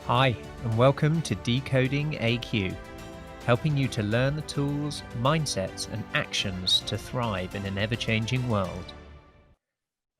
Hi, and welcome to Decoding AQ, helping you to learn the tools, mindsets, and actions to thrive in an ever-changing world.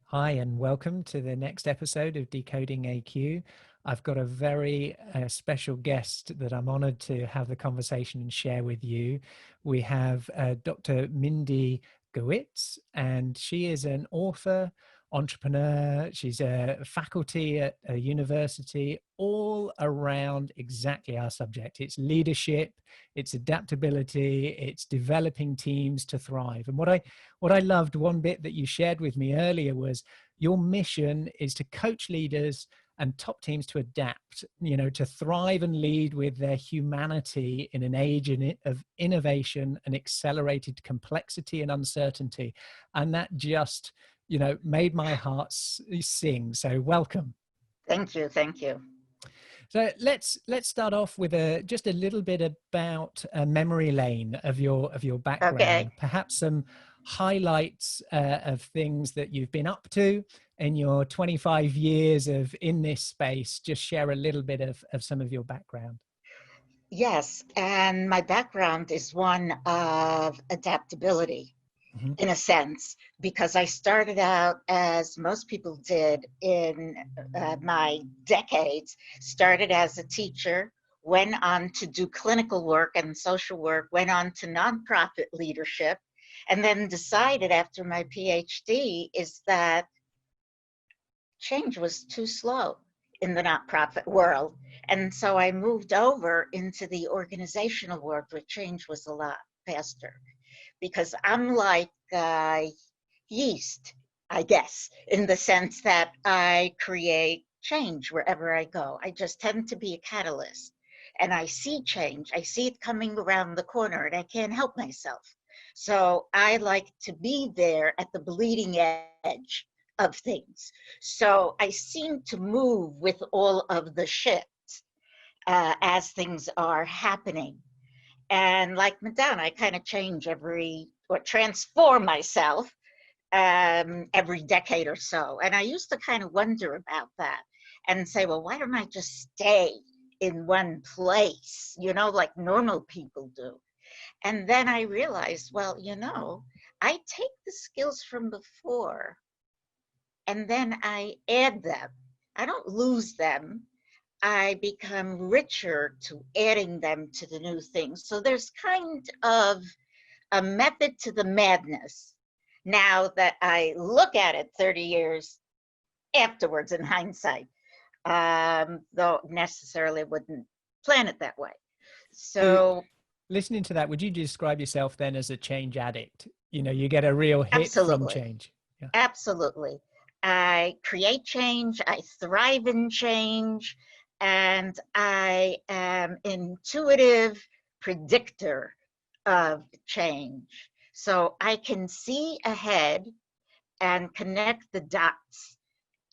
Hi, and welcome to the next episode of Decoding AQ. I've got a very special guest that I'm honored to have the conversation and share with you. We have Dr. Mindy Gewirtz, and she is an author, entrepreneur. She's a faculty at a university, all around exactly our subject. It's leadership, it's adaptability, it's developing teams to thrive. And what I loved, one bit that you shared with me earlier, was your mission is to coach leaders and top teams to adapt, to thrive and lead with their humanity in an age of innovation and accelerated complexity and uncertainty. And that just made my heart sing. So welcome. Thank you. Thank you. So let's start off with just a little bit about a memory lane of your background. Okay. Perhaps some highlights of things that you've been up to in your 25 years of in this space. Just share a little bit of some of your background. Yes, and my background is one of adaptability. Mm-hmm. In a sense, because I started out, as most people did in my decades, started as a teacher, went on to do clinical work and social work, went on to nonprofit leadership, and then decided after my PhD is that change was too slow in the nonprofit world. And so I moved over into the organizational world where change was a lot faster. Because I'm like yeast, I guess, in the sense that I create change wherever I go. I just tend to be a catalyst. And I see change. I see it coming around the corner, and I can't help myself. So I like to be there at the bleeding edge of things. So I seem to move with all of the shifts as things are happening. And like Madonna, I kind of change transform myself every decade or so. And I used to kind of wonder about that and say, well, why don't I just stay in one place, like normal people do? And then I realized, well, I take the skills from before and then I add them. I don't lose them. I become richer to adding them to the new things. So there's kind of a method to the madness now that I look at it 30 years afterwards in hindsight, though necessarily wouldn't plan it that way. So listening to that, would you describe yourself then as a change addict? You get a real hit from change. Yeah. Absolutely. I create change, I thrive in change, and I am intuitive predictor of change. So I can see ahead and connect the dots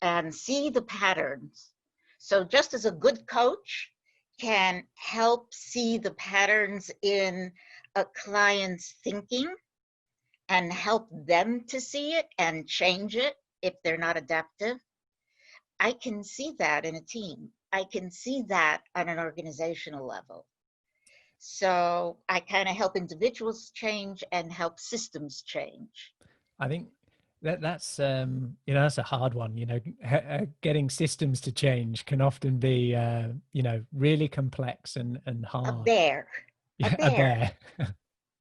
and see the patterns. So just as a good coach can help see the patterns in a client's thinking and help them to see it and change it if they're not adaptive, I can see that in a team. I can see that on an organizational level. So I kind of help individuals change and help systems change. I think that's that's a hard one. Getting systems to change can often be really complex and hard. A bear.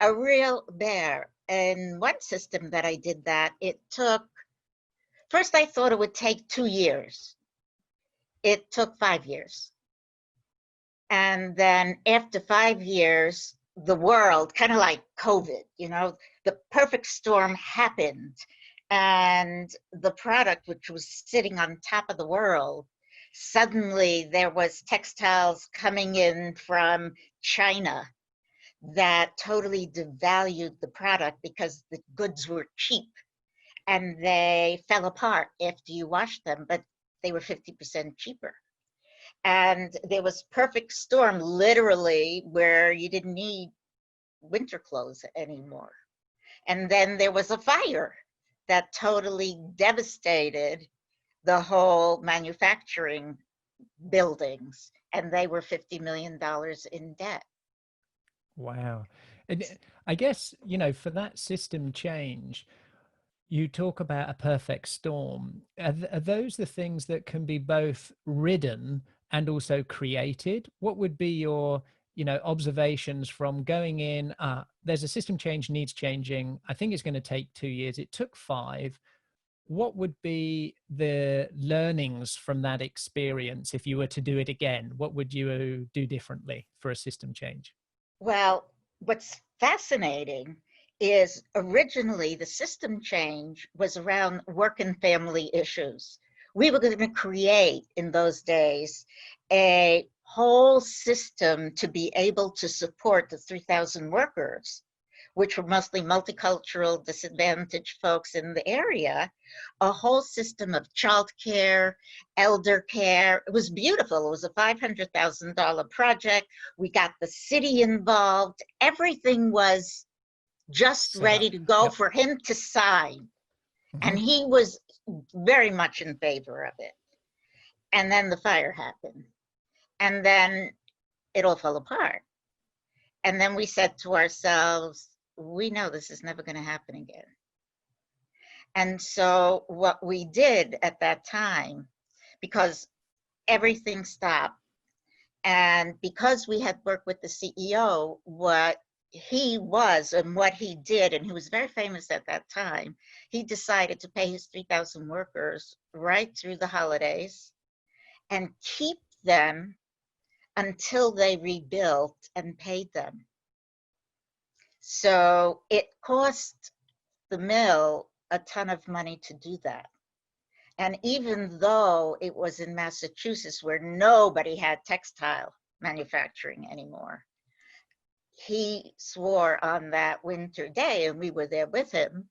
A real bear. And one system that I did that, first I thought it would take 2 years. It took 5 years. And then after 5 years, the world, kind of like COVID, the perfect storm happened. And the product, which was sitting on top of the world, suddenly there was textiles coming in from China that totally devalued the product because the goods were cheap. And they fell apart after you washed them, but they were 50% cheaper. And there was perfect storm, literally, where you didn't need winter clothes anymore. And then there was a fire that totally devastated the whole manufacturing buildings, and they were $50 million in debt. Wow. And I guess, you know, for that system change, you talk about a perfect storm. Are those the things that can be both ridden and also created? What would be your, you know, observations from going in, there's a system change needs changing. I think it's going to take 2 years. It took 5. What would be the learnings from that experience if you were to do it again? What would you do differently for a system change? Well, what's fascinating is originally the system change was around work and family issues. We were going to create in those days a whole system to be able to support the 3,000 workers, which were mostly multicultural, disadvantaged folks in the area, a whole system of childcare, elder care. It was beautiful. It was a $500,000 project. We got the city involved. Everything was just ready to go Yep. for him to sign. And he was very much in favor of it. And then the fire happened. And then it all fell apart. And then we said to ourselves, we know this is never going to happen again. And so what we did at that time, because everything stopped, and because we had worked with the CEO, what he was and what he did, and he was very famous at that time, he decided to pay his 3,000 workers right through the holidays and keep them until they rebuilt and paid them. So it cost the mill a ton of money to do that. And even though it was in Massachusetts where nobody had textile manufacturing anymore, he swore on that winter day, and we were there with him,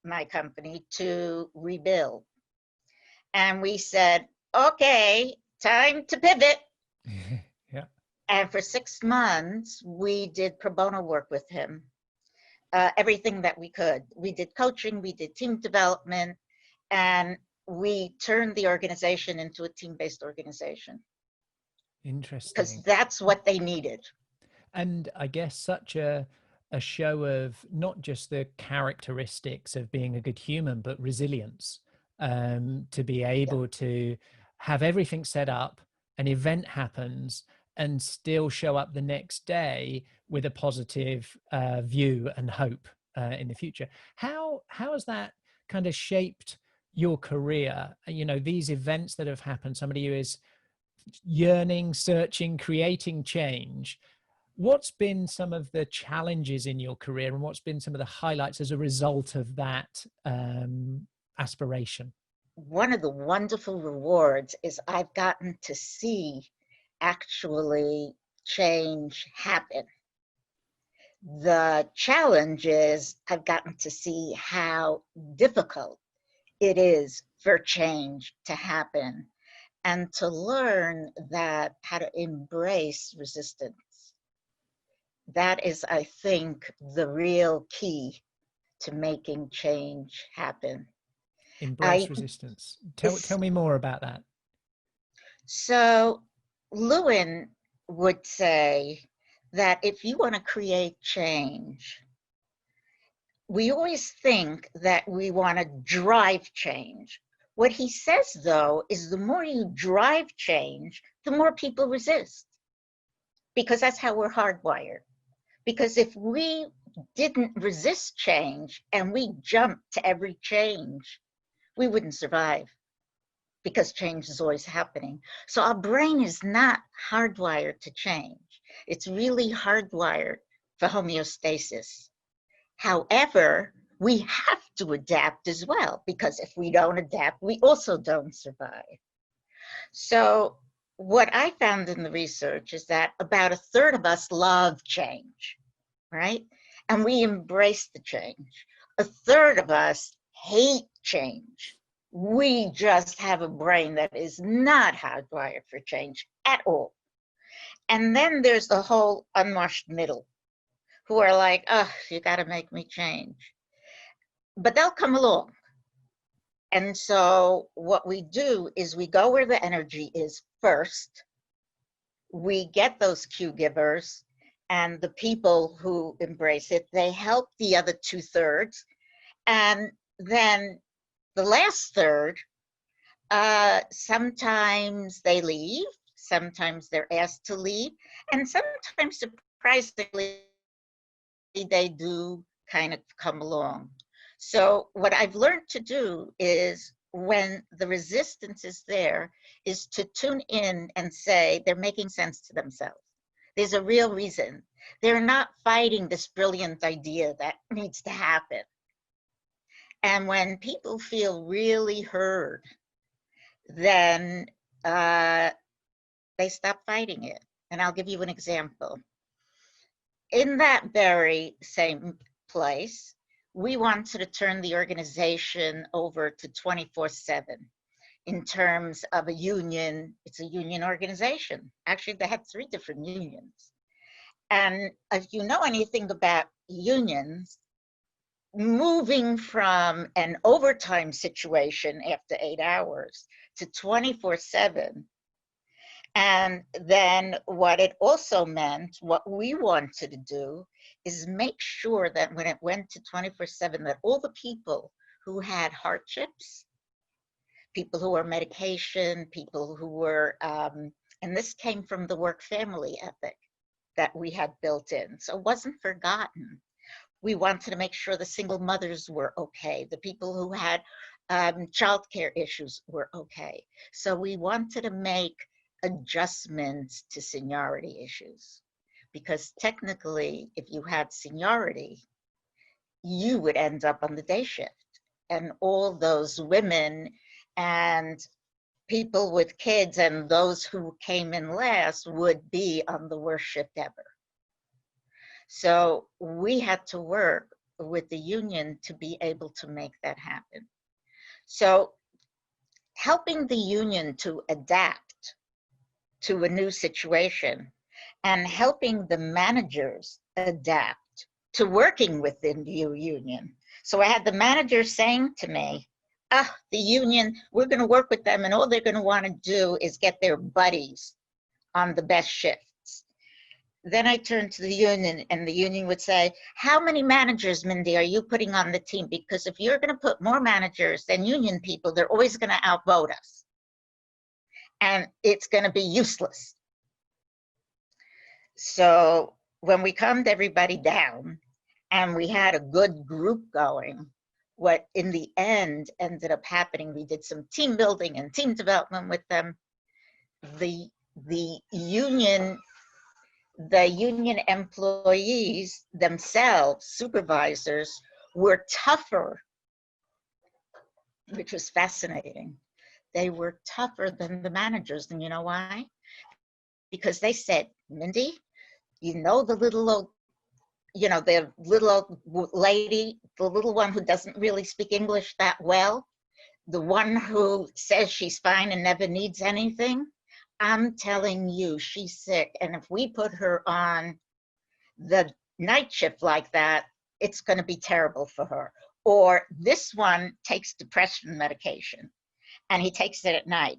my company, to rebuild. And we said, okay, time to pivot. Yeah. And for 6 months, we did pro bono work with him, everything that we could. We did coaching, we did team development, and we turned the organization into a team-based organization. Interesting. Because that's what they needed. And I guess such a show of not just the characteristics of being a good human, but resilience, to be able to have everything set up, an event happens, and still show up the next day with a positive view and hope in the future. How has that kind of shaped your career? You know, these events that have happened, somebody who is yearning, searching, creating change. What's been some of the challenges in your career, and what's been some of the highlights as a result of that aspiration? One of the wonderful rewards is I've gotten to see actually change happen. The challenge is I've gotten to see how difficult it is for change to happen, and to learn that how to embrace resistance. That is, I think, the real key to making change happen. Embrace resistance. Tell me more about that. So Lewin would say that if you want to create change, we always think that we want to drive change. What he says, though, is the more you drive change, the more people resist, because that's how we're hardwired. Because if we didn't resist change and we jumped to every change, we wouldn't survive, because change is always happening. So our brain is not hardwired to change. It's really hardwired for homeostasis. However, we have to adapt as well, because if we don't adapt, we also don't survive. So what I found in the research is that about 1/3 of us love change, right? And we embrace the change. 1/3 of us hate change. We just have a brain that is not hardwired for change at all. And then there's the whole unwashed middle, who are like, oh, you got to make me change. But they'll come along. And so what we do is we go where the energy is first, we get those cue givers, and the people who embrace it, they help the other 2/3. And then the last third, sometimes they leave, sometimes they're asked to leave, and sometimes surprisingly, they do kind of come along. So what I've learned to do is, when the resistance is there, is to tune in and say they're making sense to themselves. There's a real reason. They're not fighting this brilliant idea that needs to happen. And when people feel really heard, then they stop fighting it. And I'll give you an example. In that very same place, we wanted to turn the organization over to 24/7 in terms of a union. It's a union organization. Actually, they had 3 different unions. And if you know anything about unions, moving from an overtime situation after 8 hours to 24/7, and then what it also meant, what we wanted to do, is make sure that when it went to 24/7, that all the people who had hardships, people who were medication, people who were, and this came from the work-family ethic that we had built in, so it wasn't forgotten. We wanted to make sure the single mothers were okay, the people who had childcare issues were okay. So we wanted to make adjustments to seniority issues, because technically, if you had seniority, you would end up on the day shift, and all those women and people with kids and those who came in last would be on the worst shift ever. So we had to work with the union to be able to make that happen. So helping the union to adapt to a new situation, and helping the managers adapt to working within the union. So I had the manager saying to me, the union, we're going to work with them, and all they're going to want to do is get their buddies on the best shifts. Then I turned to the union, and the union would say, how many managers, Mindy, are you putting on the team? Because if you're going to put more managers than union people, they're always going to outvote us, and it's going to be useless. So when we calmed everybody down and we had a good group going, what in the end ended up happening, we did some team building and team development with them. The union employees themselves, supervisors, were tougher, which was fascinating. They were tougher than the managers. And you know why? Because they said, Mindy, you know, the little old, the little old lady, the little one who doesn't really speak English that well, the one who says she's fine and never needs anything, I'm telling you, she's sick. And if we put her on the night shift like that, it's going to be terrible for her. Or this one takes depression medication and he takes it at night.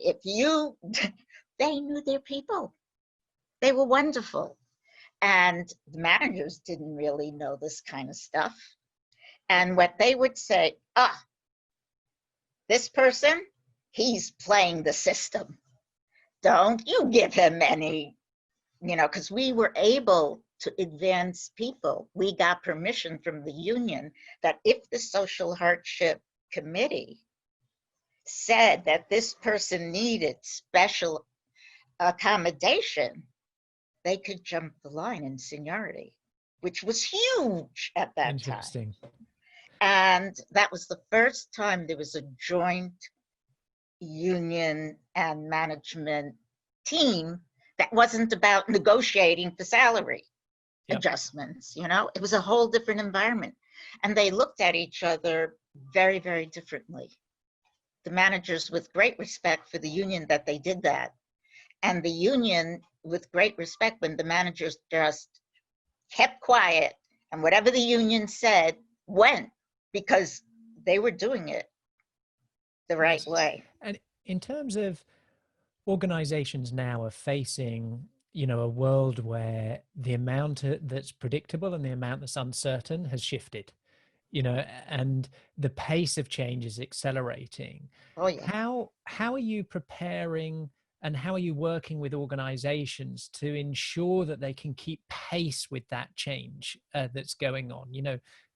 They knew their people. They were wonderful. And the managers didn't really know this kind of stuff. And what they would say, this person, he's playing the system. Don't you give him any, because we were able to advance people. We got permission from the union that if the social hardship committee said that this person needed special accommodation, they could jump the line in seniority, which was huge at that Interesting. time. And that was the first time there was a joint union and management team that wasn't about negotiating for salary adjustments. It was a whole different environment. And they looked at each other very, very differently. The managers with great respect for the union that they did that, and the union with great respect when the managers just kept quiet and whatever the union said went, because they were doing it the right way. And in terms of Organizations now are facing, a world where the amount that's predictable and the amount that's uncertain has shifted, and the pace of change is accelerating. Oh, yeah. How are you preparing and how are you working with organizations to ensure that they can keep pace with that change that's going on?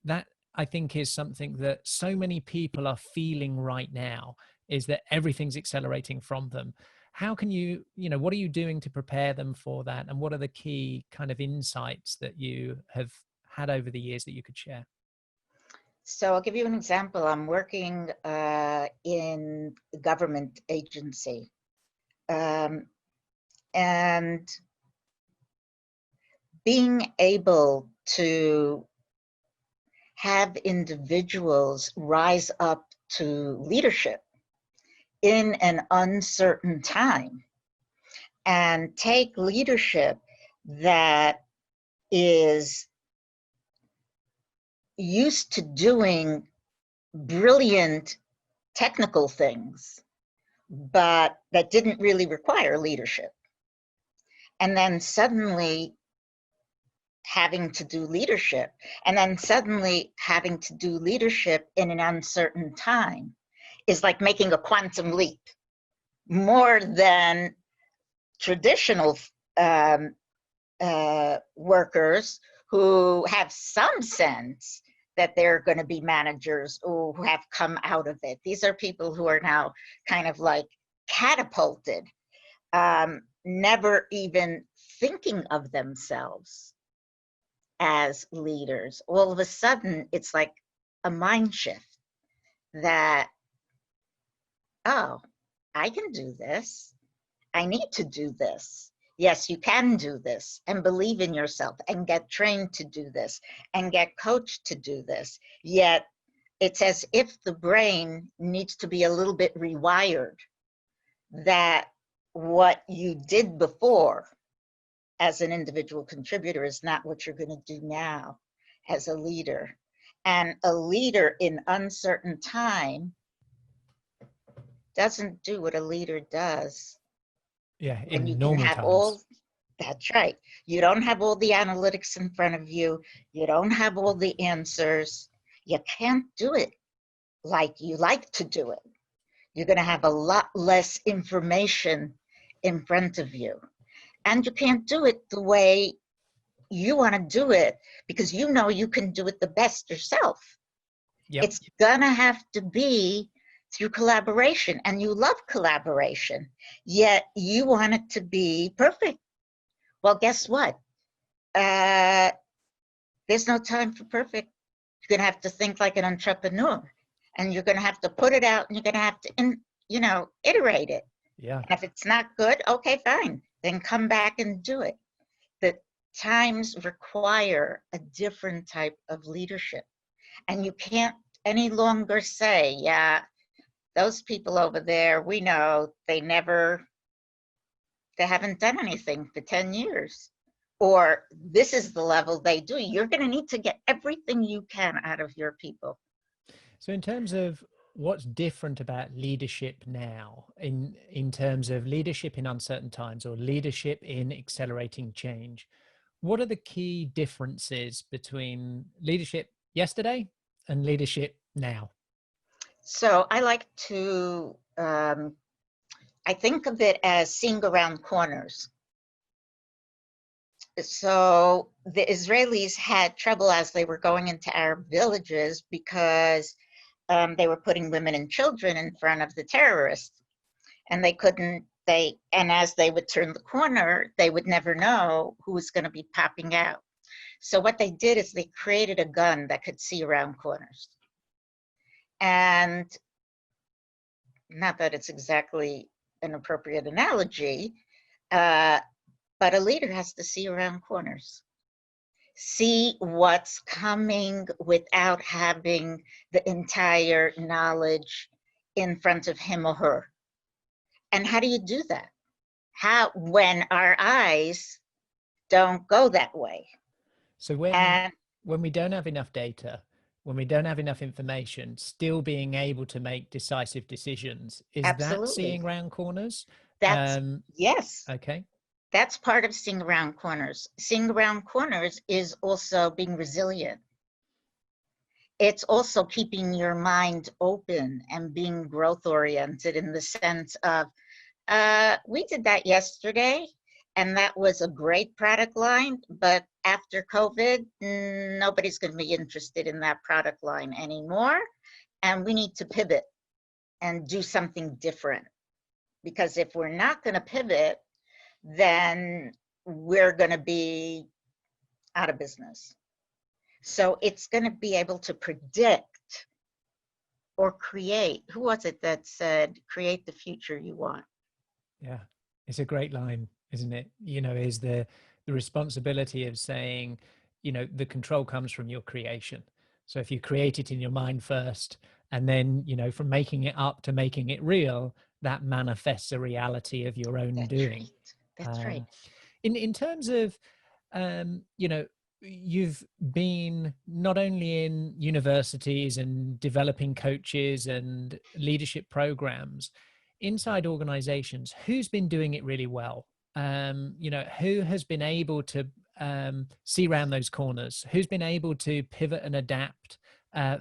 That I think is something that so many people are feeling right now, is that everything's accelerating from them. How can what are you doing to prepare them for that? And what are the key kind of insights that you have had over the years that you could share? So I'll give you an example. I'm working in a government agency. And being able to have individuals rise up to leadership in an uncertain time and take leadership that is used to doing brilliant technical things, but that didn't really require leadership. And then suddenly having to do leadership, and then suddenly having to do leadership in an uncertain time is like making a quantum leap, more than traditional workers who have some sense that they're going to be managers who have come out of it. These are people who are now kind of like catapulted, never even thinking of themselves as leaders. All of a sudden, it's like a mind shift that, oh, I can do this. I need to do this. Yes, you can do this, and believe in yourself and get trained to do this and get coached to do this. Yet it's as if the brain needs to be a little bit rewired, that what you did before as an individual contributor is not what you're going to do now as a leader. And a leader in uncertain time doesn't do what a leader does. Yeah, When you in can normal have times. that's right. You don't have all the analytics in front of you. You don't have all the answers. You can't do it like you like to do it. You're going to have a lot less information in front of you. And you can't do it the way you want to do it because you know you can do it the best yourself. Yep. It's going to have to be through collaboration, and you love collaboration, yet you want it to be perfect. Well, guess what? There's no time for perfect. You're going to have to think like an entrepreneur, and you're going to have to put it out, and you're going to have to, iterate it. Yeah. And if it's not good, okay, fine. Then come back and do it. The times require a different type of leadership. And you can't any longer say, yeah, those people over there, we know they haven't done anything for 10 years. Or this is the level they do. You're going to need to get everything you can out of your people. So in terms of what's different about leadership now, in terms of leadership in uncertain times or leadership in accelerating change, what are the key differences between leadership yesterday and leadership now? So I like to, I think of it as seeing around corners. So the Israelis had trouble as they were going into Arab villages because they were putting women and children in front of the terrorists, and and as they would turn the corner, they would never know who was going to be popping out. So what they did is they created a gun that could see around corners. And not that it's exactly an appropriate analogy, but a leader has to see around corners. See what's coming without having the entire knowledge in front of him or her. And how do you do that? When our eyes don't go that way? So And when we don't have enough data, when we don't have enough information, still being able to make decisive decisions, is that absolutely. seeing round corners? That's, yes, Okay. that's part of seeing around corners. Seeing around corners is also being resilient. It's also keeping your mind open and being growth oriented in the sense of, we did that yesterday and that was a great product line, but after COVID, nobody's going to be interested in that product line anymore. And we need to pivot and do something different. Because if we're not going to pivot, then we're going to be out of business. So it's going to be able to predict or create. Who was it that said, create the future you want? Yeah, it's a great line, isn't it? You know, is the responsibility of saying, you know, the control comes from your creation. So if you create it in your mind first, and then, you know, from making it up to making it real, that manifests a reality of your own That's doing. right. That's right. In terms of, you know, you've been not only in universities and developing coaches and leadership programs inside organizations. Who's been doing it really well? You know, who has been able to see around those corners? Who's been able to pivot and adapt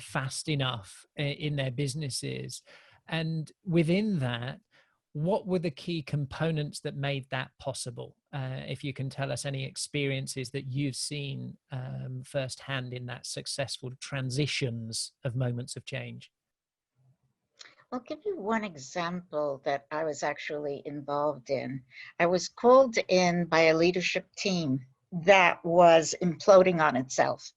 fast enough in their businesses? And within that, what were the key components that made that possible? If you can tell us any experiences that you've seen firsthand in that successful transitions of moments of change. I'll give you one example that I was actually involved in. I was called in by a leadership team that was imploding on itself.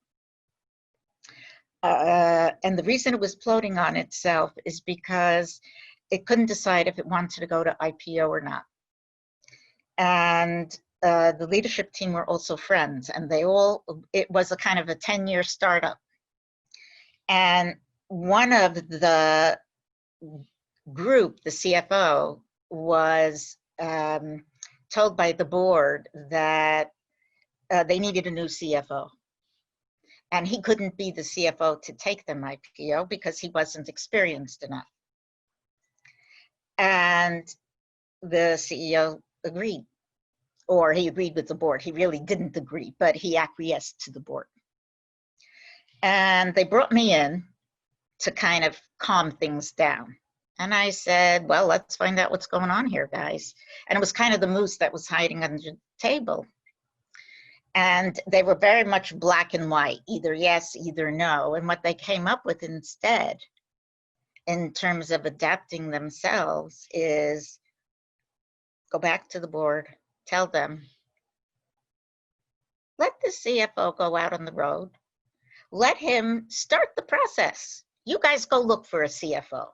And the reason it was imploding on itself is because it couldn't decide if it wanted to go to IPO or not. And the leadership team were also friends, and it was a kind of a 10-year startup. And one of the group, the CFO, was told by the board that they needed a new CFO. And he couldn't be the CFO to take them IPO because he wasn't experienced enough. And the CEO agreed, or he agreed with the board. He really didn't agree, but he acquiesced to the board. And they brought me in to kind of calm things down. And I said, well, let's find out what's going on here, guys. And it was kind of the moose that was hiding under the table. And they were very much black and white, either yes, either no. And what they came up with instead, in terms of adapting themselves, is go back to the board, tell them, let the CFO go out on the road, let him start the process. You guys go look for a CFO.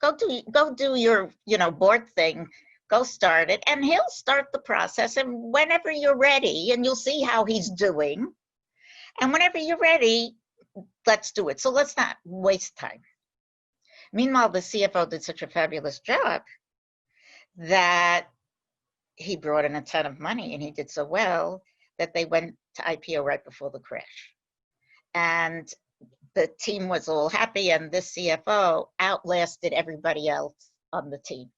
Go do your, board thing, go start it, and he'll start the process. And whenever you're ready, and you'll see how he's doing, and whenever you're ready, let's do it. So let's not waste time. Meanwhile, the CFO did such a fabulous job that he brought in a ton of money, and he did so well that they went to IPO right before the crash. And the team was all happy, and this CFO outlasted everybody else on the team.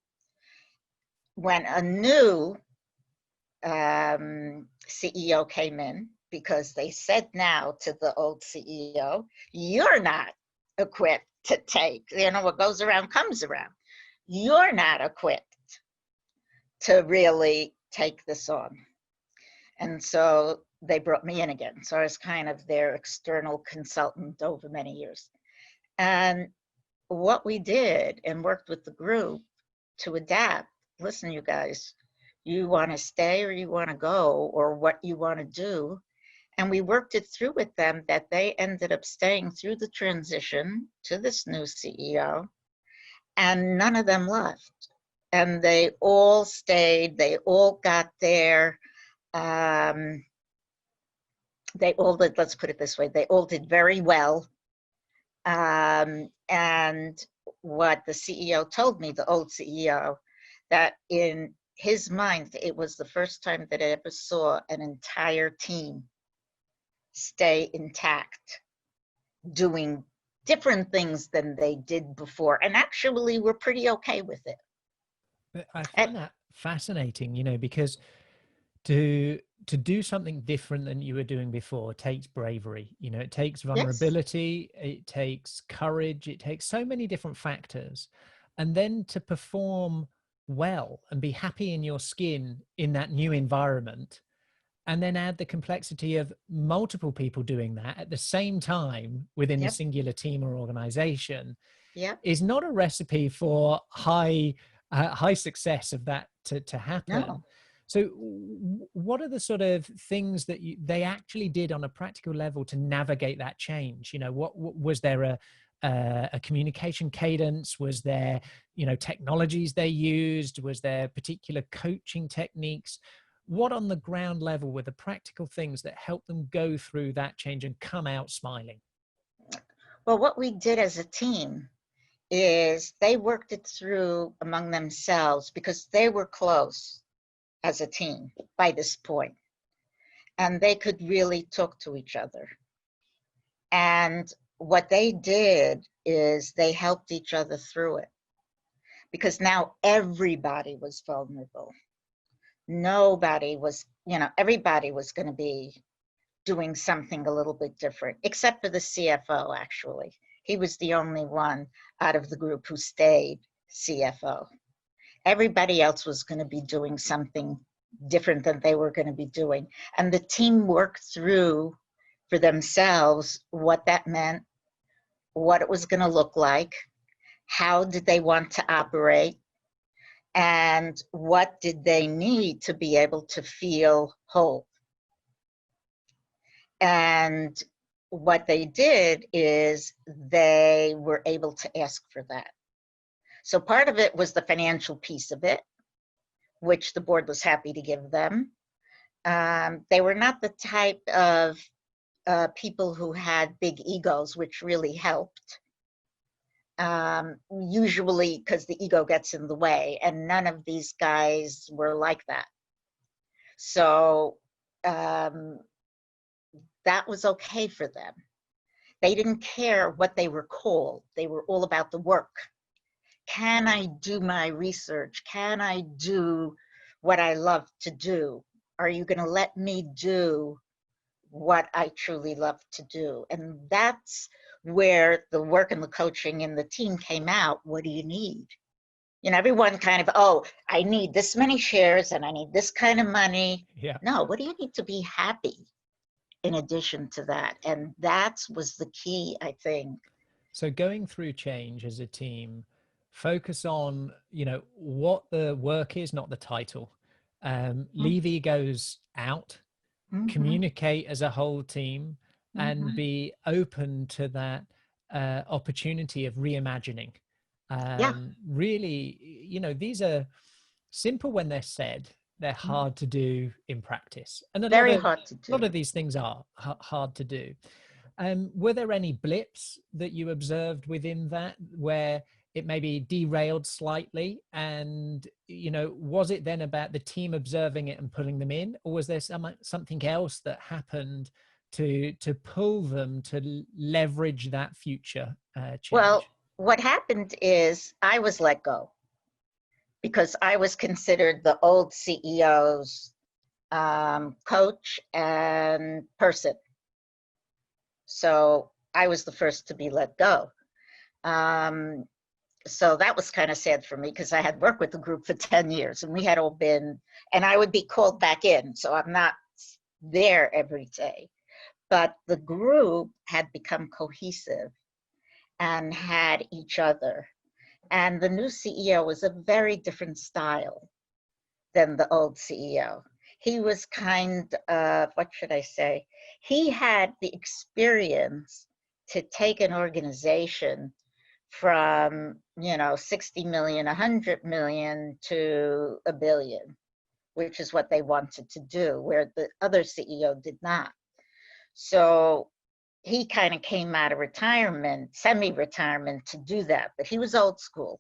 When a new CEO came in, because they said now to the old CEO, you're not equipped to take, what goes around comes around. You're not equipped to really take this on. And so they brought me in again. So I was kind of their external consultant over many years. And what we did and worked with the group to adapt, listen, you guys, you want to stay or you want to go, or what you want to do. And we worked it through with them that they ended up staying through the transition to this new CEO, and none of them left. And they all stayed, they all got there. They all did, let's put it this way, they all did very well. And what the CEO told me, the old CEO, that in his mind, it was the first time that I ever saw an entire team stay intact, doing different things than they did before, and actually were pretty okay with it. But I find that Fascinating, you know, because to do something different than you were doing before takes bravery. You know, it takes Yes. vulnerability, it takes courage, it takes so many different factors. And then to perform well and be happy in your skin in that new environment, and then add the complexity of multiple people doing that at the same time within a Yep. singular team or organization, Yep. is not a recipe for high success of that to happen. No. So what are the sort of things that they actually did on a practical level to navigate that change? You know, what was there a communication cadence? Was there, you know, technologies they used? Was there particular coaching techniques? What on the ground level were the practical things that helped them go through that change and come out smiling? Well, what we did as a team is they worked it through among themselves because they were close as a team by this point, and they could really talk to each other. And what they did is they helped each other through it, because now everybody was vulnerable. Nobody was, you know, everybody was going to be doing something a little bit different, except for the CFO, actually. He was the only one out of the group who stayed CFO. Everybody else was going to be doing something different than they were going to be doing. And the team worked through for themselves what that meant, what it was going to look like, how did they want to operate, and what did they need to be able to feel whole. And what they did is they were able to ask for that. So part of it was the financial piece of it, which the board was happy to give them. They were not the type of people who had big egos, which really helped. Usually because the ego gets in the way, and none of these guys were like that. So that was okay for them. They didn't care what they were called. They were all about the work. Can I do my research? Can I do what I love to do? Are you going to let me do what I truly love to do? And that's where the work and the coaching and the team came out. What do you need? You know, everyone kind of, oh, I need this many shares and I need this kind of money. Yeah. No, what do you need to be happy in addition to that? And that was the key, I think. So going through change as a team, focus on, you know, what the work is, not the title. Leave egos out, Mm-hmm. communicate as a whole team, and Mm-hmm. be open to that opportunity of reimagining. Yeah. Really, you know, these are simple when they're said, they're hard to do in practice, and a Very hard to lot do. of these things are hard to do. Were there any blips that you observed within that where it maybe derailed slightly? And, you know, was it then about the team observing it and pulling them in, or was there something else that happened to pull them to leverage that future Well, change? what happened is I was let go because I was considered the old CEO's coach and person. So I was the first to be let go. So that was kind of sad for me because I had worked with the group for 10 years and we had all been, and I would be called back in. So I'm not there every day. But the group had become cohesive and had each other. And the new CEO was a very different style than the old CEO. He was kind of, what should I say? He had the experience to take an organization from, you know, 60 million, 100 million to a billion, which is what they wanted to do, where the other CEO did not. So he kind of came out of retirement, semi-retirement, to do that, but he was old school.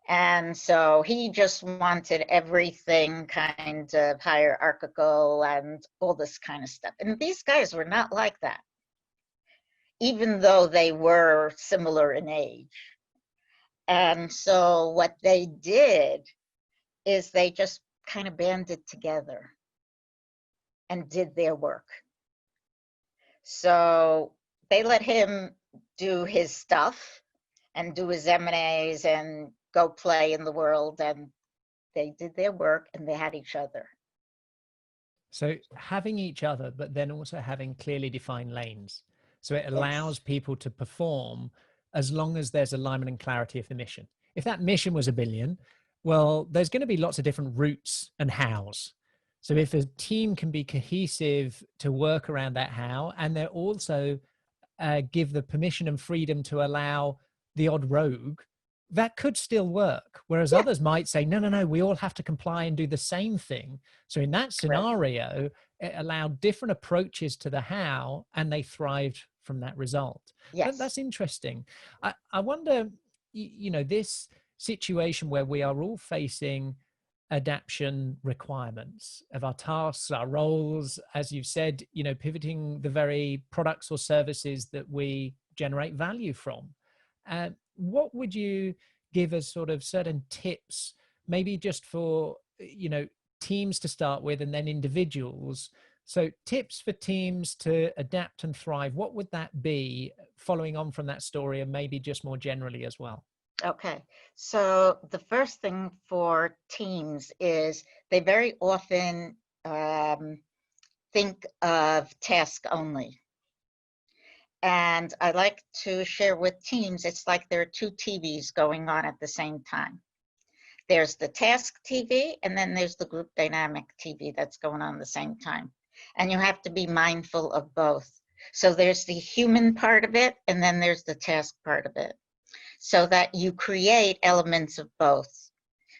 And so he just wanted everything kind of hierarchical and all this kind of stuff. And these guys were not like that, even though they were similar in age. And so what they did is they just kind of banded together and did their work. So they let him do his stuff and do his M&As and go play in the world, and they did their work and they had each other. So having each other, but then also having clearly defined lanes. So it allows Yes. people to perform as long as there's alignment and clarity of the mission. If that mission was a billion, well, there's going to be lots of different routes and hows. So if a team can be cohesive to work around that how, and they're also give the permission and freedom to allow the odd rogue, that could still work. Whereas Yeah. others might say, no, no, no, we all have to comply and do the same thing. So in that Correct. scenario, it allowed different approaches to the how, and they thrived from that result. Yes. That's interesting. I wonder, this situation where we are all facing adaptation requirements of our tasks, our roles, as you've said, pivoting the very products or services that we generate value from. What would you give as sort of certain tips, maybe just for, teams to start with and then individuals? So tips for teams to adapt and thrive, what would that be, following on from that story and maybe just more generally as well? Okay, so the first thing for teams is they very often think of task only. And I like to share with teams, it's like there are two TVs going on at the same time. There's the task TV, and then there's the group dynamic TV that's going on at the same time. And you have to be mindful of both. So there's the human part of it, and then there's the task part of it, so that you create elements of both.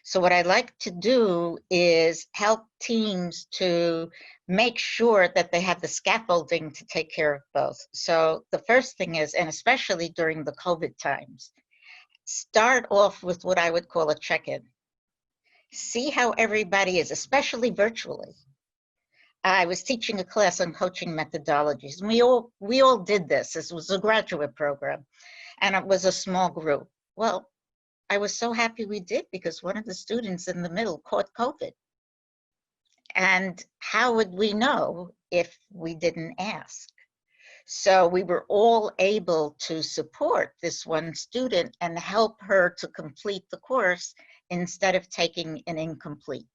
So what I like to do is help teams to make sure that they have the scaffolding to take care of both. So the first thing is, and especially during the COVID times, start off with what I would call a check-in. See how everybody is, especially virtually. I was teaching a class on coaching methodologies, and we all did this. This was a graduate program, and it was a small group. Well, I was so happy we did, because one of the students in the middle caught COVID. And how would we know if we didn't ask? So we were all able to support this one student and help her to complete the course instead of taking an incomplete,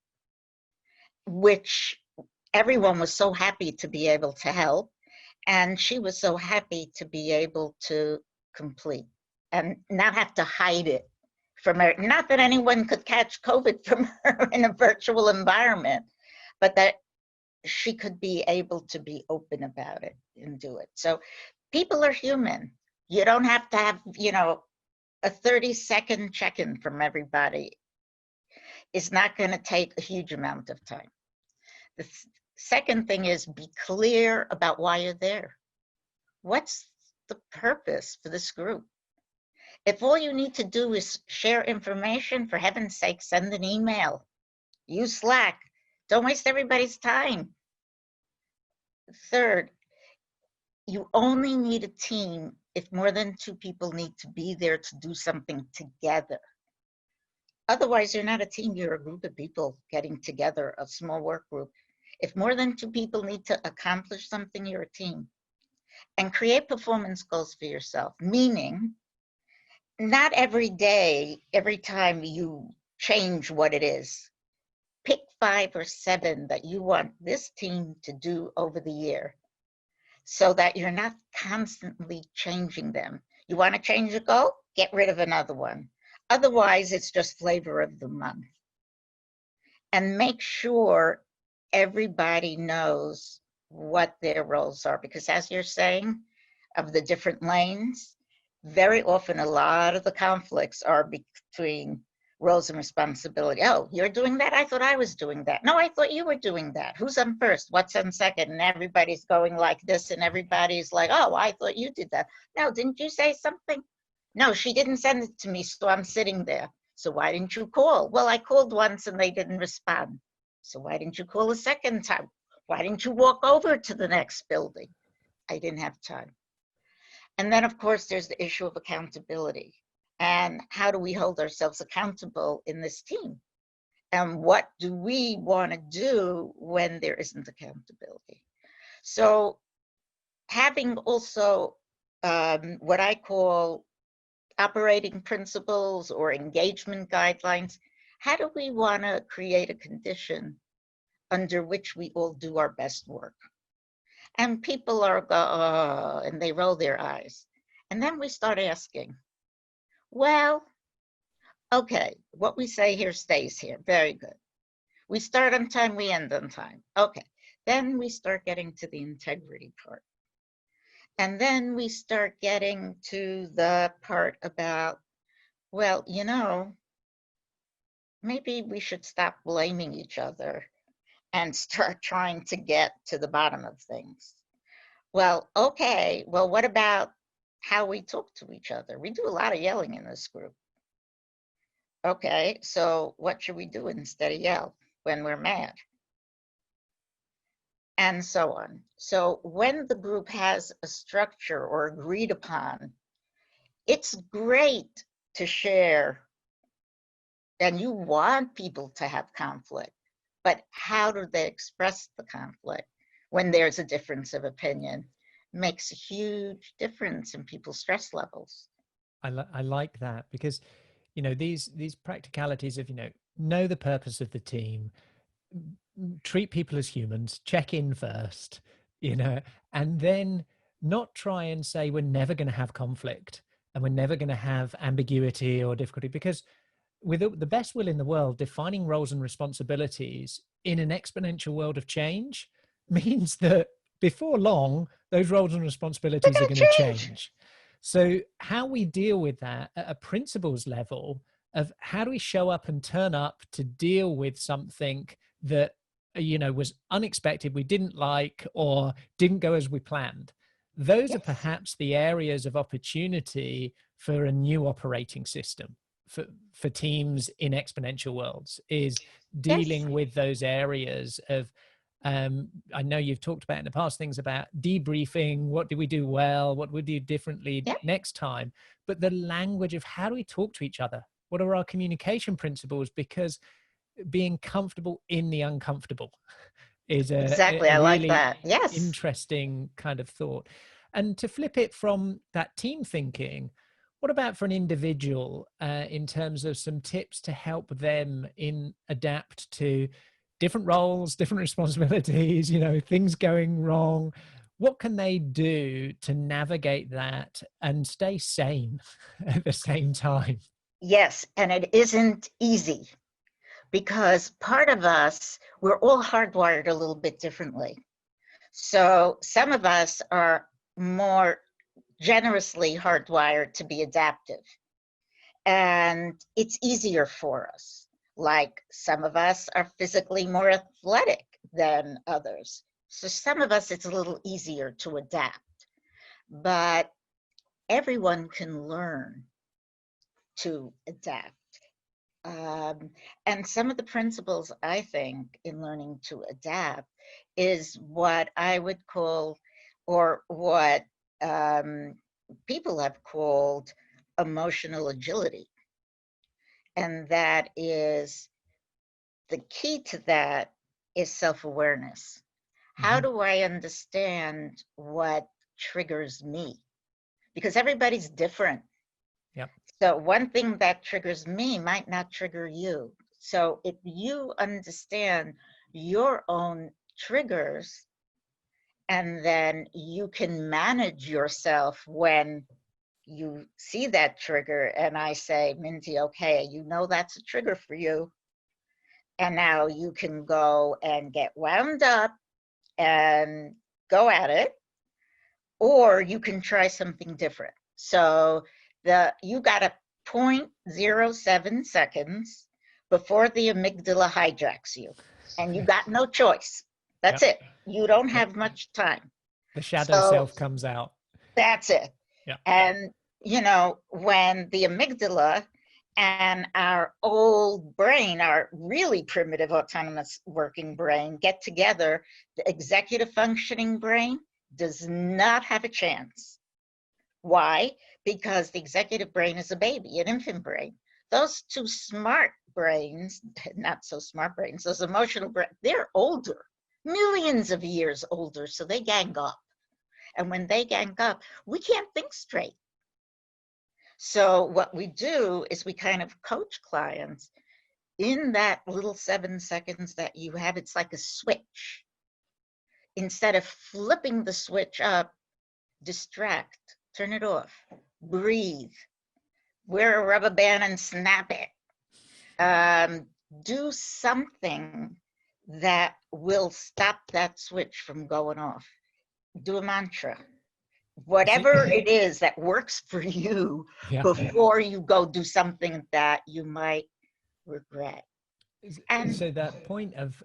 which everyone was so happy to be able to help. And she was so happy to be able to complete and not have to hide it from her. Not that anyone could catch COVID from her in a virtual environment, but that she could be able to be open about it and do it. So people are human. You don't have to have, a 30-second check-in from everybody. It's not going to take a huge amount of time. The second thing is, be clear about why you're there. What's the purpose for this group? If all you need to do is share information, for heaven's sake, send an email. Use Slack. Don't waste everybody's time. Third, you only need a team if more than two people need to be there to do something together. Otherwise, you're not a team, you're a group of people getting together, a small work group. If more than two people need to accomplish something, you're a team. And create performance goals for yourself, meaning not every day, every time you change what it is. Pick 5 or 7 that you want this team to do over the year, so that you're not constantly changing them. You want to change a goal? Get rid of another one. Otherwise, it's just flavor of the month. And make sure everybody knows what their roles are, because as you're saying, of the different lanes, very often a lot of the conflicts are between roles and responsibility. Oh, you're doing that? I thought I was doing that. No, I thought you were doing that. Who's on first? What's on second? And everybody's going like this, and everybody's like, oh, I thought you did that. No, didn't you say something? No, she didn't send it to me, so I'm sitting there. So why didn't you call? Well, I called once and they didn't respond. So why didn't you call a second time? Why didn't you walk over to the next building? I didn't have time. And then, of course, there's the issue of accountability. And how do we hold ourselves accountable in this team? And what do we want to do when there isn't accountability? So having also what I call operating principles or engagement guidelines, how do we want to create a condition under which we all do our best work? And people are oh, and they roll their eyes. And then we start asking, well, okay, what we say here stays here. Very good. We start on time, we end on time. Okay. Then we start getting to the integrity part. And then we start getting to the part about, well, you know, maybe we should stop blaming each other and start trying to get to the bottom of things. Well, okay, well, what about how we talk to each other? We do a lot of yelling in this group. Okay, so what should we do instead of yell when we're mad? And so on. So when the group has a structure or agreed upon, it's great to share, and you want people to have conflict, but how do they express the conflict when there's a difference of opinion? Makes a huge difference in people's stress levels. I like that, because, you know, these practicalities of, you know the purpose of the team, treat people as humans, check in first, you know, and then not try and say we're never going to have conflict and we're never going to have ambiguity or difficulty, because with the best will in the world, defining roles and responsibilities in an exponential world of change means that before long, those roles and responsibilities are going to change. So how we deal with that at a principles level of how do we show up and turn up to deal with something that, you know, was unexpected, we didn't like, or didn't go as we planned. Those are perhaps the areas of opportunity for a new operating system for teams in exponential worlds, is dealing with those areas of, I know you've talked about in the past things about debriefing, what did we do well, what would we do differently next time, but the language of how do we talk to each other? What are our communication principles? Because being comfortable in the uncomfortable is a I like really that. Yes. interesting kind of thought. And to flip it from that team thinking, what about for an individual in terms of some tips to help them adapt to different roles, different responsibilities, you know, things going wrong? What can they do to navigate that and stay sane at the same time? Yes, and it isn't easy, because part of us, we're all hardwired a little bit differently. So some of us are more generously hardwired to be adaptive, and it's easier for us. Like some of us are physically more athletic than others. So some of us, it's a little easier to adapt, but everyone can learn to adapt. And some of the principles, I think, in learning to adapt is what I would call, or what people have called, emotional agility. And that is, the key to that is self-awareness. How do I understand what triggers me? Because everybody's different. Yep. So one thing that triggers me might not trigger you. So if you understand your own triggers, and then you can manage yourself when you see that trigger, and I say, Mindy, okay, you know that's a trigger for you. And now you can go and get wound up and go at it, or you can try something different. So you got a 0.07 seconds before the amygdala hijacks you, and you got no choice. That's it. You don't have much time. The shadow self comes out. That's it. Yeah. And, you know, when the amygdala and our old brain, our really primitive autonomous working brain, get together, the executive functioning brain does not have a chance. Why? Because the executive brain is a baby, an infant brain. Those two smart brains, not so smart brains, those emotional brains, they're older, millions of years older, so they gang up. And when they gang up, we can't think straight. So what we do is we kind of coach clients in that little 7 seconds that you have. It's like a switch. Instead of flipping the switch up, distract, turn it off, breathe, wear a rubber band and snap it. Do something that will stop that switch from going off. Do a mantra. Whatever it is that works for you before you go do something that you might regret. And so that point of,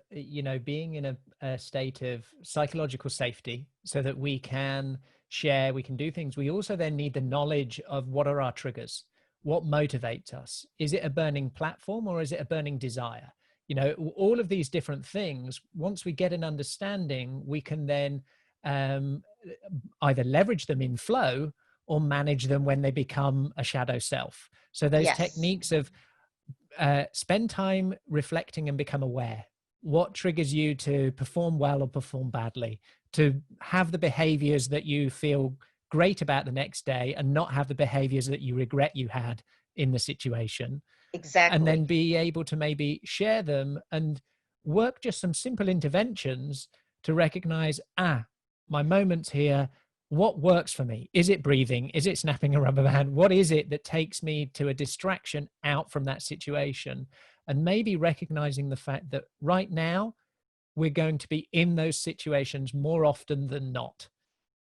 being in a state of psychological safety so that we can share, we can do things. We also then need the knowledge of what are our triggers, what motivates us. Is it a burning platform or is it a burning desire? All of these different things, once we get an understanding, we can then either leverage them in flow or manage them when they become a shadow self. So those techniques of spend time reflecting and become aware. What triggers you to perform well or perform badly, to have the behaviors that you feel great about the next day and not have the behaviors that you regret you had in the situation. Exactly. And then be able to maybe share them and work just some simple interventions to recognize, my moment's here. What works for me? Is it breathing? Is it snapping a rubber band? What is it that takes me to a distraction out from that situation? And maybe recognizing the fact that right now we're going to be in those situations more often than not,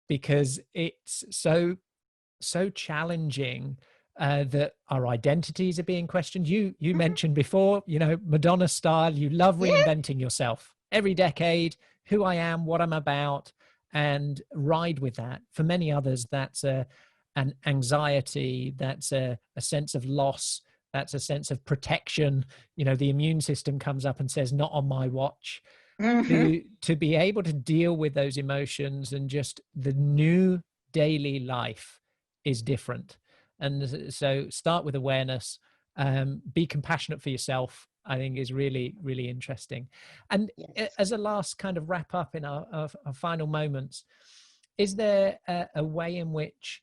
because it's so challenging that our identities are being questioned. You mentioned before, Madonna style, you love reinventing yourself every decade, who I am, what I'm about, and ride with that. For many others, that's an anxiety, that's a sense of loss, that's a sense of protection. The immune system comes up and says, not on my watch. To be able to deal with those emotions, and just the new daily life is different. And so start with awareness, be compassionate for yourself, I think is really, really interesting. And as a last kind of wrap up in our final moments, is there a way in which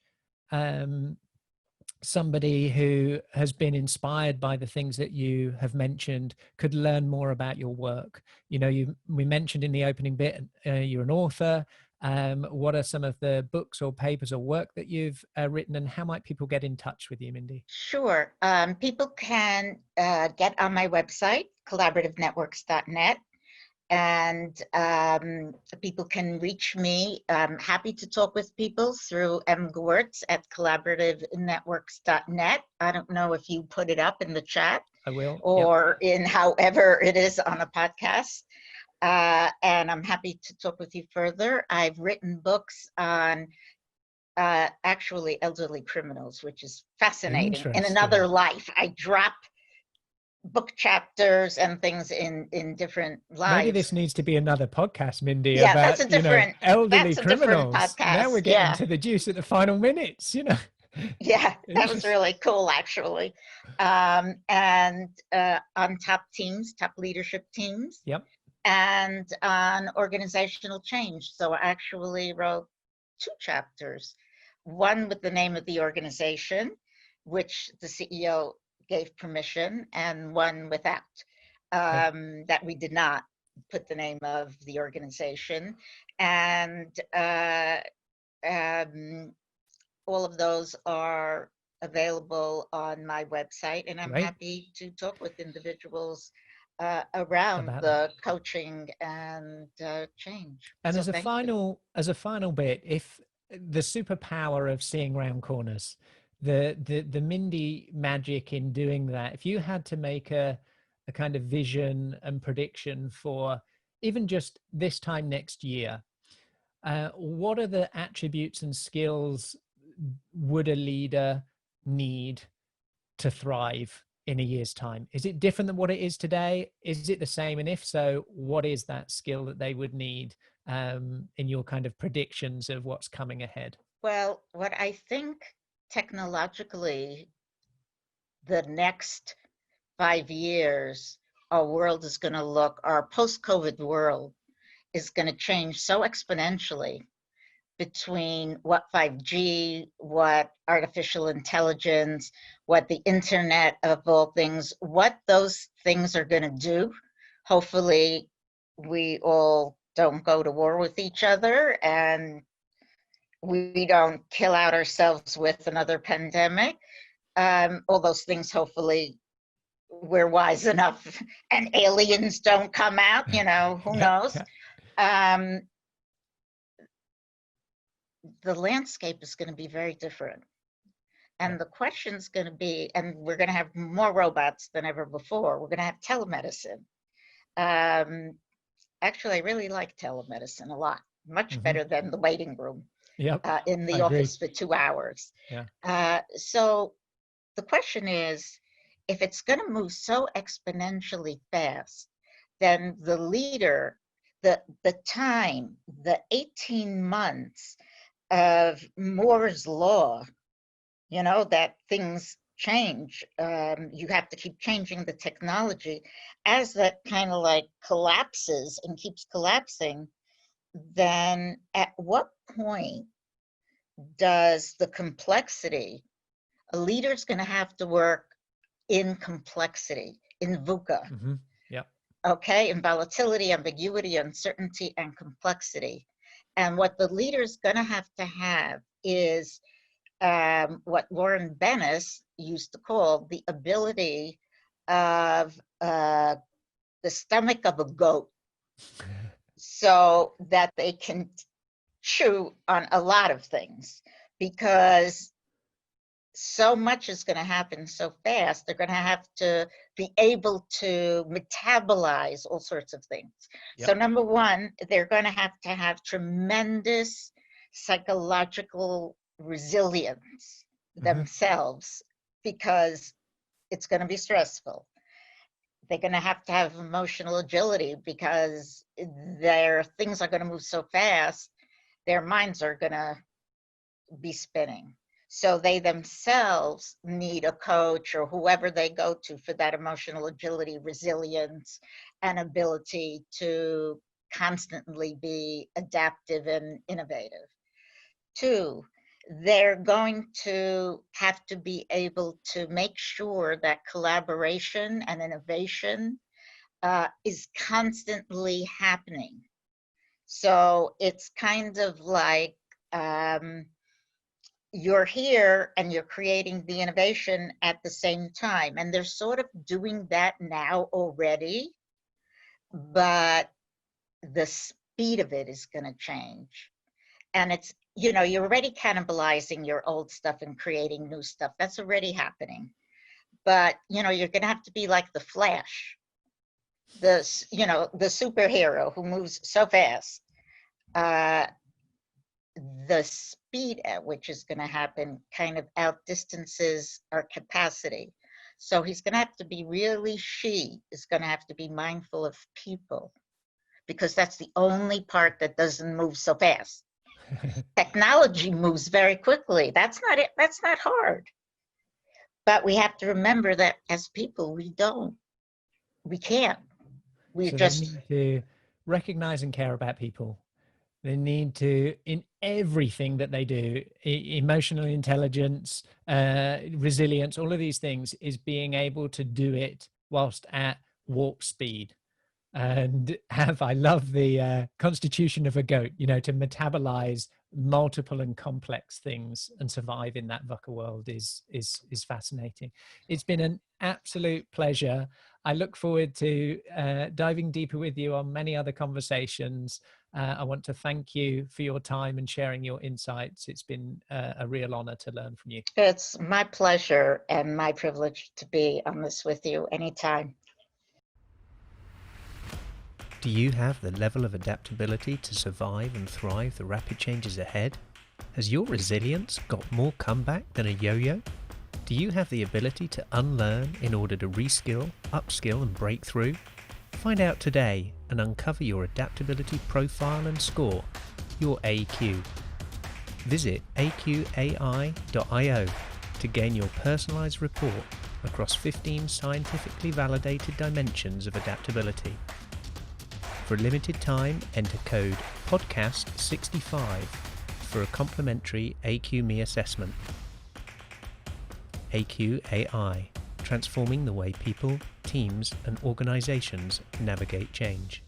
somebody who has been inspired by the things that you have mentioned could learn more about your work? We mentioned in the opening bit, you're an author. What are some of the books or papers or work that you've written, and how might people get in touch with you, Mindy? Sure. People can get on my website, collaborativenetworks.net, and people can reach me. I'm happy to talk with people through Gewirtz at collaborativenetworks.net. I don't know if you put it up in the chat. I will. Or in however it is on a podcast. And I'm happy to talk with you further. I've written books on actually elderly criminals, which is fascinating. In another life, I drop book chapters and things in different lives. Maybe this needs to be another podcast, Mindy. Yeah, about, that's a different elderly that's a criminals. Different podcast. Now we're getting to the juice at the final minutes. Yeah, that was really cool, actually. And on top teams, top leadership teams. Yep. And on organizational change. So I actually wrote 2 chapters, one with the name of the organization, which the CEO gave permission, and one without, that we did not put the name of the organization. And all of those are available on my website, and I'm happy to talk with individuals around the coaching and change. And so as a final bit, if the superpower of seeing round corners, the Mindy magic in doing that, if you had to make a kind of vision and prediction for even just this time next year, what are the attributes and skills would a leader need to thrive in a year's time? Is it different than what it is today? Is it the same? And if so, what is that skill that they would need in your kind of predictions of what's coming ahead? Well, what I think technologically, the next 5 years, our post-COVID world is going to change so exponentially between what 5G, what artificial intelligence, what the internet of all things, what those things are going to do. Hopefully, we all don't go to war with each other and we don't kill out ourselves with another pandemic. All those things, hopefully, we're wise enough and aliens don't come out, who knows? The landscape is going to be very different. And the question's going to be, and we're going to have more robots than ever before. We're going to have telemedicine. Actually, I really like telemedicine a lot, much better than the waiting room in the office for 2 hours. So the question is, if it's going to move so exponentially fast, then the leader, the time, the 18 months of Moore's law, that things change. You have to keep changing the technology. As that kind of like collapses and keeps collapsing, then at what point does the complexity, a leader's going to have to work in complexity, in VUCA. Okay, in volatility, ambiguity, uncertainty, and complexity. And what the leader's going to have is what Warren Bennis used to call the ability of the stomach of a goat, so that they can chew on a lot of things, because so much is going to happen so fast. They're going to have to be able to metabolize all sorts of things. So number one, they're going to have tremendous psychological resilience themselves, because it's going to be stressful. They're going to have emotional agility, because their things are going to move so fast, their minds are going to be spinning. So they themselves need a coach or whoever they go to for that emotional agility, resilience, and ability to constantly be adaptive and innovative. 2, they're going to have to be able to make sure that collaboration and innovation is constantly happening. So it's kind of like you're here and you're creating the innovation at the same time. And they're sort of doing that now already, but the speed of it is going to change. And it's, you're already cannibalizing your old stuff and creating new stuff. That's already happening. But, you're going to have to be like the Flash, the superhero who moves so fast. The speed at which is going to happen kind of outdistances our capacity. So she is going to have to be mindful of people, because that's the only part that doesn't move so fast. Technology moves very quickly. That's not it. That's not hard. But we have to remember that as people, we can't. They need to recognize and care about people. They need to, in everything that they do, emotional intelligence, resilience, all of these things, is being able to do it whilst at warp speed. And I love the constitution of a goat, to metabolize multiple and complex things and survive in that VUCA world is fascinating. It's been an absolute pleasure. I look forward to diving deeper with you on many other conversations. I want to thank you for your time and sharing your insights. It's been a real honor to learn from you. It's my pleasure and my privilege to be on this with you anytime. Do you have the level of adaptability to survive and thrive the rapid changes ahead? Has your resilience got more comeback than a yo-yo? Do you have the ability to unlearn in order to reskill, upskill and break through? Find out today and uncover your adaptability profile and score, your AQ. Visit aqai.io to gain your personalized report across 15 scientifically validated dimensions of adaptability. For a limited time, enter code PODCAST65 for a complimentary AQME assessment. AQai, transforming the way people, teams, and organizations navigate change.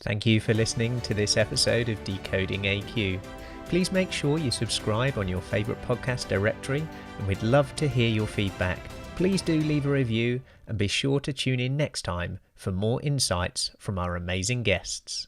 Thank you for listening to this episode of Decoding AQ. Please make sure you subscribe on your favorite podcast directory, and we'd love to hear your feedback. Please do leave a review and be sure to tune in next time for more insights from our amazing guests.